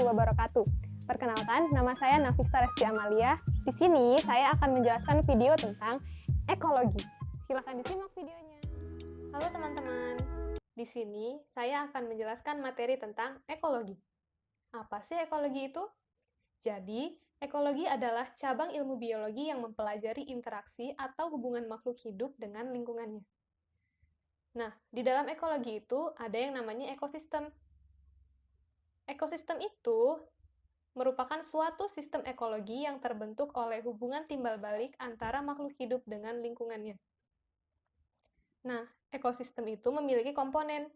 wabarakatuh. Perkenalkan, nama saya Nafisa Resti Amalia. Di sini saya akan menjelaskan video tentang ekologi. Silakan disimak videonya. Halo teman-teman, di sini saya akan menjelaskan materi tentang ekologi. Apa sih ekologi itu? Jadi, ekologi adalah cabang ilmu biologi yang mempelajari interaksi atau hubungan makhluk hidup dengan lingkungannya. Nah, di dalam ekologi itu ada yang namanya ekosistem. Ekosistem itu merupakan suatu sistem ekologi yang terbentuk oleh hubungan timbal balik antara makhluk hidup dengan lingkungannya. Nah, ekosistem itu memiliki komponen.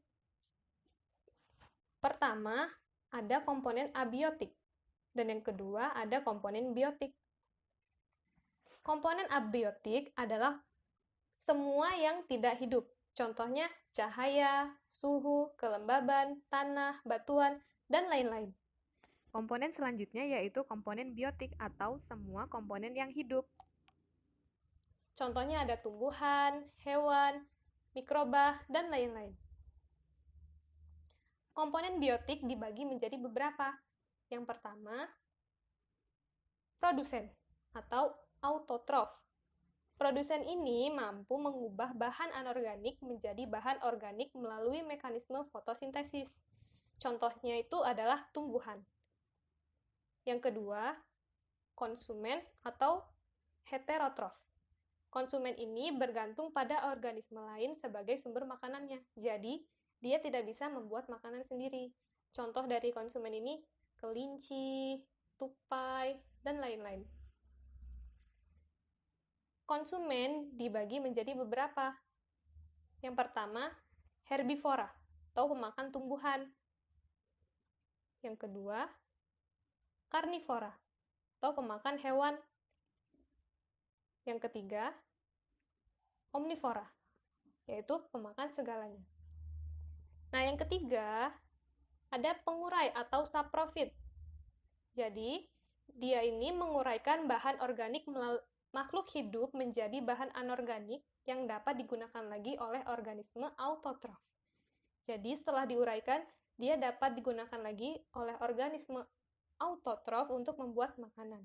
Pertama, ada komponen abiotik, dan yang kedua ada komponen biotik. Komponen abiotik adalah semua yang tidak hidup. Contohnya cahaya, suhu, kelembaban, tanah, batuan, dan lain-lain. Komponen selanjutnya yaitu komponen biotik atau semua komponen yang hidup. Contohnya ada tumbuhan, hewan, mikroba, dan lain-lain. Komponen biotik dibagi menjadi beberapa. Yang pertama, produsen atau autotrof. Produsen ini mampu mengubah bahan anorganik menjadi bahan organik melalui mekanisme fotosintesis. Contohnya itu adalah tumbuhan. Yang kedua, konsumen atau heterotrof. Konsumen ini bergantung pada organisme lain sebagai sumber makanannya. Jadi, dia tidak bisa membuat makanan sendiri. Contoh dari konsumen ini, kelinci, tupai, dan lain-lain. Konsumen dibagi menjadi beberapa. Yang pertama, herbivora atau pemakan tumbuhan. Yang kedua, karnivora atau pemakan hewan. Yang ketiga, omnivora, yaitu pemakan segalanya. Nah, yang ketiga, ada pengurai atau saprofit. Jadi, dia ini menguraikan bahan organik makhluk hidup menjadi bahan anorganik yang dapat digunakan lagi oleh organisme autotrof. Jadi, setelah diuraikan, dia dapat digunakan lagi oleh organisme autotrof untuk membuat makanan.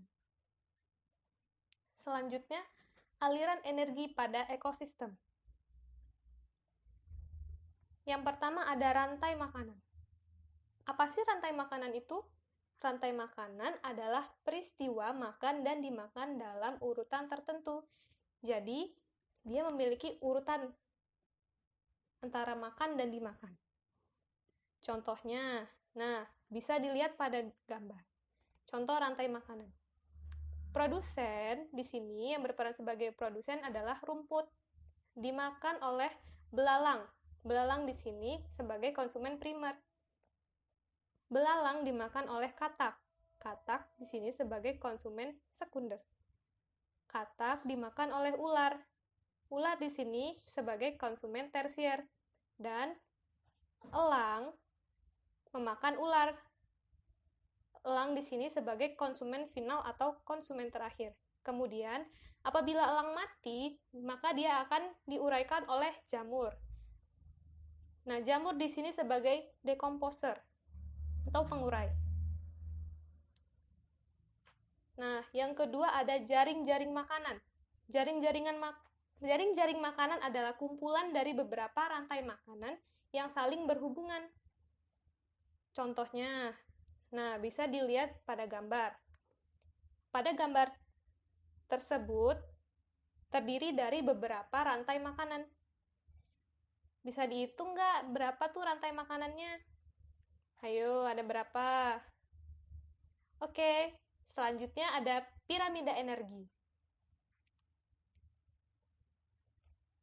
Selanjutnya, aliran energi pada ekosistem. Yang pertama ada rantai makanan. Apa sih rantai makanan itu? Rantai makanan adalah peristiwa makan dan dimakan dalam urutan tertentu. Jadi, dia memiliki urutan antara makan dan dimakan. Contohnya, nah, bisa dilihat pada gambar. Contoh rantai makanan. Produsen di sini yang berperan sebagai produsen adalah rumput. Dimakan oleh belalang. Belalang di sini sebagai konsumen primer. Belalang dimakan oleh katak. Katak di sini sebagai konsumen sekunder. Katak dimakan oleh ular. Ular di sini sebagai konsumen tersier. Dan elang memakan ular. Elang di sini sebagai konsumen final atau konsumen terakhir. Kemudian, apabila elang mati, maka dia akan diuraikan oleh jamur. Nah, jamur di sini sebagai decomposer atau pengurai. Nah, yang kedua ada jaring-jaring makanan. Jaring-jaring makanan adalah kumpulan dari beberapa rantai makanan yang saling berhubungan. Contohnya, nah, bisa dilihat pada gambar. Pada gambar tersebut terdiri dari beberapa rantai makanan. Bisa dihitung nggak berapa tuh rantai makanannya? Ayo, ada berapa? Oke, selanjutnya ada piramida energi.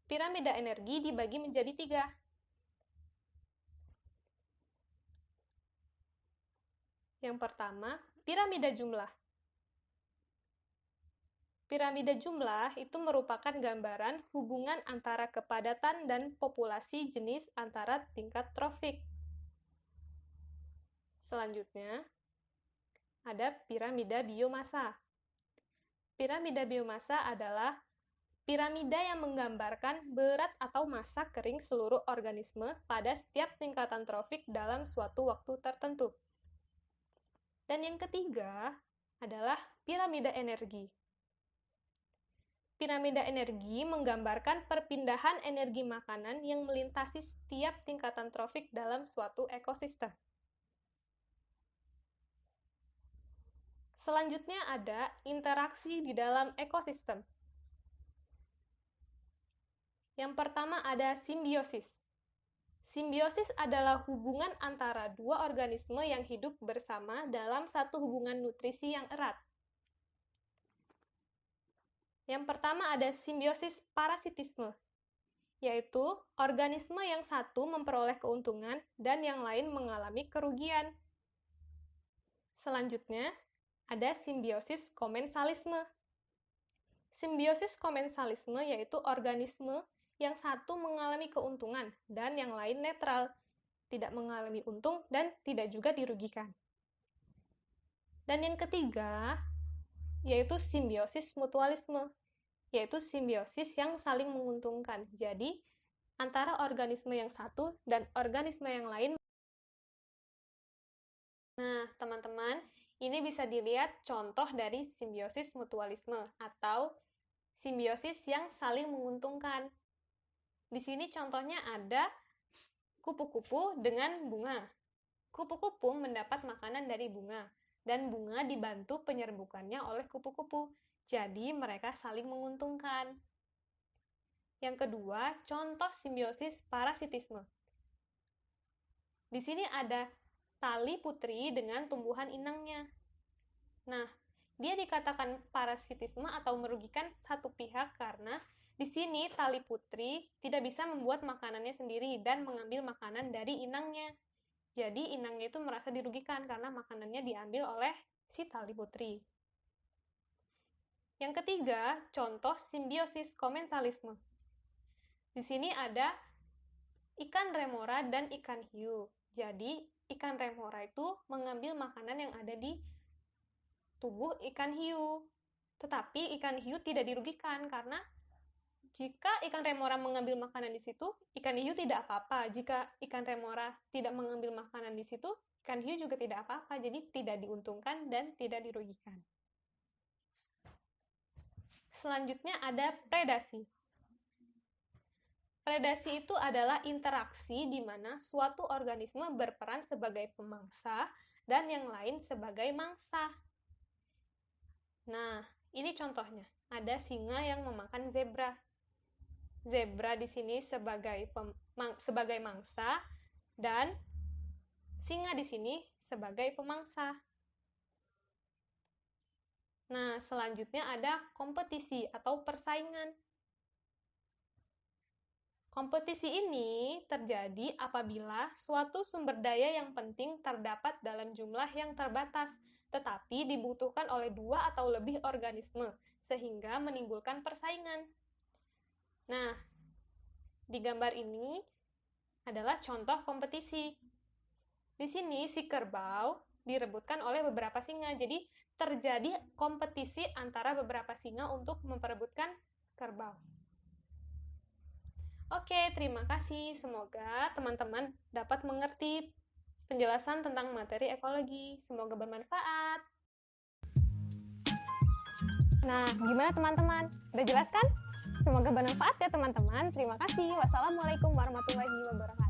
Piramida energi dibagi menjadi 3. Yang pertama, piramida jumlah. Piramida jumlah itu merupakan gambaran hubungan antara kepadatan dan populasi jenis antara tingkat trofik. Selanjutnya, ada piramida biomassa. Piramida biomassa adalah piramida yang menggambarkan berat atau massa kering seluruh organisme pada setiap tingkatan trofik dalam suatu waktu tertentu. Dan yang ketiga adalah piramida energi. Piramida energi menggambarkan perpindahan energi makanan yang melintasi setiap tingkatan trofik dalam suatu ekosistem. Selanjutnya ada interaksi di dalam ekosistem. Yang pertama ada simbiosis. Simbiosis adalah hubungan antara dua organisme yang hidup bersama dalam satu hubungan nutrisi yang erat. Yang pertama ada simbiosis parasitisme, yaitu organisme yang satu memperoleh keuntungan dan yang lain mengalami kerugian. Selanjutnya, ada simbiosis komensalisme. Simbiosis komensalisme yaitu organisme yang satu mengalami keuntungan dan yang lain netral, tidak mengalami untung dan tidak juga dirugikan. Dan yang ketiga, yaitu simbiosis mutualisme, yaitu simbiosis yang saling menguntungkan. Jadi, antara organisme yang satu dan organisme yang lain. Nah, teman-teman, ini bisa dilihat contoh dari simbiosis mutualisme atau simbiosis yang saling menguntungkan. Di sini contohnya ada kupu-kupu dengan bunga. Kupu-kupu mendapat makanan dari bunga, dan bunga dibantu penyerbukannya oleh kupu-kupu. Jadi, mereka saling menguntungkan. Yang kedua, contoh simbiosis parasitisme. Di sini ada tali putri dengan tumbuhan inangnya. Nah, dia dikatakan parasitisme atau merugikan satu pihak karena di sini tali putri tidak bisa membuat makanannya sendiri dan mengambil makanan dari inangnya. Jadi, inangnya itu merasa dirugikan karena makanannya diambil oleh si tali putri. Yang ketiga, contoh simbiosis komensalisme. Di sini ada ikan remora dan ikan hiu. Jadi, ikan remora itu mengambil makanan yang ada di tubuh ikan hiu. Tetapi ikan hiu tidak dirugikan karena jika ikan remora mengambil makanan di situ, ikan hiu tidak apa-apa. Jika ikan remora tidak mengambil makanan di situ, ikan hiu juga tidak apa-apa. Jadi, tidak diuntungkan dan tidak dirugikan. Selanjutnya ada predasi. Predasi itu adalah interaksi di mana suatu organisme berperan sebagai pemangsa dan yang lain sebagai mangsa. Nah, ini contohnya. Ada singa yang memakan zebra. Zebra di sini sebagai mangsa dan singa di sini sebagai pemangsa. Nah, selanjutnya ada kompetisi atau persaingan. Kompetisi ini terjadi apabila suatu sumber daya yang penting terdapat dalam jumlah yang terbatas, tetapi dibutuhkan oleh dua atau lebih organisme, sehingga menimbulkan persaingan. Nah, di gambar ini adalah contoh kompetisi. Di sini si kerbau direbutkan oleh beberapa singa, jadi terjadi kompetisi antara beberapa singa untuk memperebutkan kerbau. Oke, terima kasih. Semoga teman-teman dapat mengerti penjelasan tentang materi ekologi. Semoga bermanfaat. Nah, gimana teman-teman? Udah jelas kan? Semoga bermanfaat ya teman-teman. Terima kasih. Wassalamualaikum warahmatullahi wabarakatuh.